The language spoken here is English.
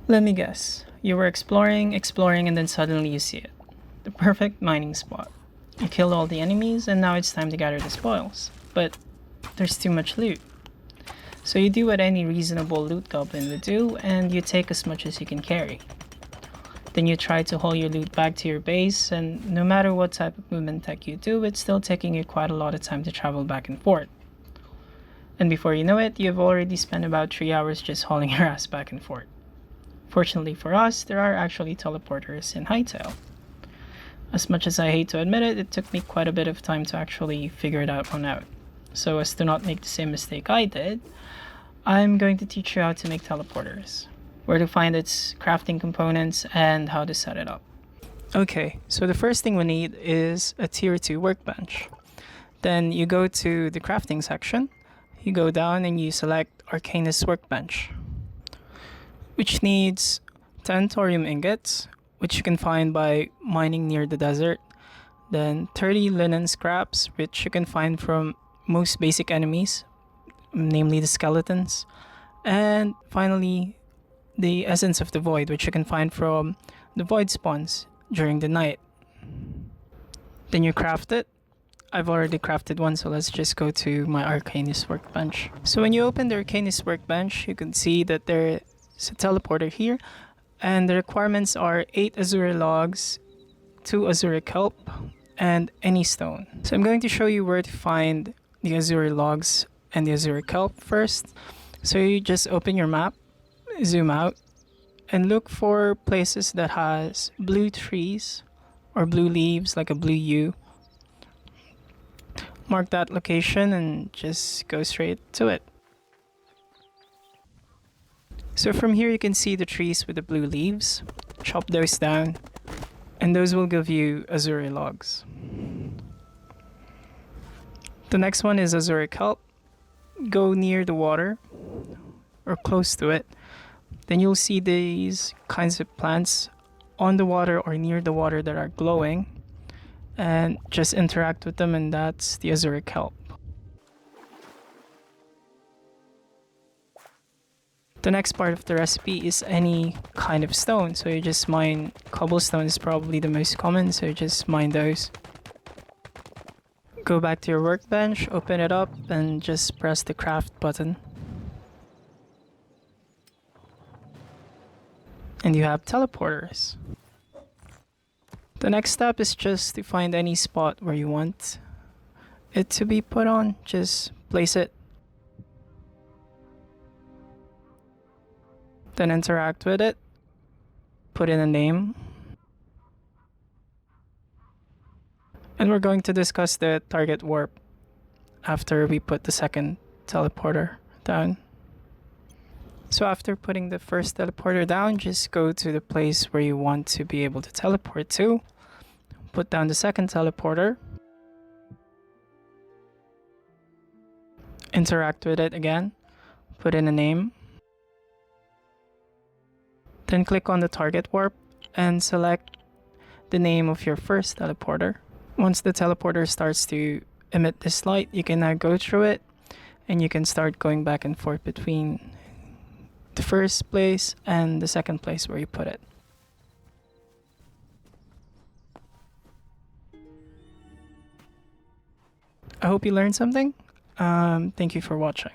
Let me guess. You were exploring, and then suddenly you see it. The perfect mining spot. You killed all the enemies, and now it's time to gather the spoils. But there's too much loot. So you do what any reasonable loot goblin would do, and you take as much as you can carry. Then you try to haul your loot back to your base, and no matter what type of movement tech you do, it's still taking you quite a lot of time to travel back and forth. And before you know it, you've already spent about 3 hours just hauling your ass back and forth. Fortunately for us, there are actually teleporters in Hytale. As much as I hate to admit it, it took me quite a bit of time to actually figure that one out. So as to not make the same mistake I did, I'm going to teach you how to make teleporters, where to find its crafting components, and how to set it up. Okay, so the first thing we need is a tier 2 workbench. Then you go to the crafting section, you go down and you select Arcanist Workbench, which needs 10 thorium ingots, which you can find by mining near the desert. Then 30 linen scraps, which you can find from most basic enemies, namely the skeletons. And finally, the essence of the void, which you can find from the void spawns during the night. Then you craft it. I've already crafted one, so let's just go to my Arcanist Workbench. So when you open the Arcanist Workbench, you can see that there is a teleporter here, and the requirements are 8 Azure Logs, 2 Azure Kelp, and any stone. So I'm going to show you where to find the Azure Logs and the Azure Kelp first. So you just open your map, zoom out, and look for places that has blue trees or blue leaves, like a blue U. Mark that location and just go straight to it. So from here you can see the trees with the blue leaves. Chop those down, and those will give you Azure Logs. The next one is Azure Kelp. Go near the water, or close to it. Then you'll see these kinds of plants on the water or near the water that are glowing. And just interact with them, and that's the Azure Kelp. The next part of the recipe is any kind of stone, so you just mine cobblestone is probably the most common, so you just mine those. Go back to your workbench, open it up, and just press the craft button. And you have teleporters. The next step is just to find any spot where you want it to be put on. Just place it. Then interact with it. Put in a name. And we're going to discuss the target warp after we put the second teleporter down. So after putting the first teleporter down, just go to the place where you want to be able to teleport to. Put down the second teleporter. Interact with it again. Put in a name. Then click on the target warp and select the name of your first teleporter. Once the teleporter starts to emit this light, you can now go through it, and you can start going back and forth between the first place and the second place where you put it. I hope you learned something. Thank you for watching.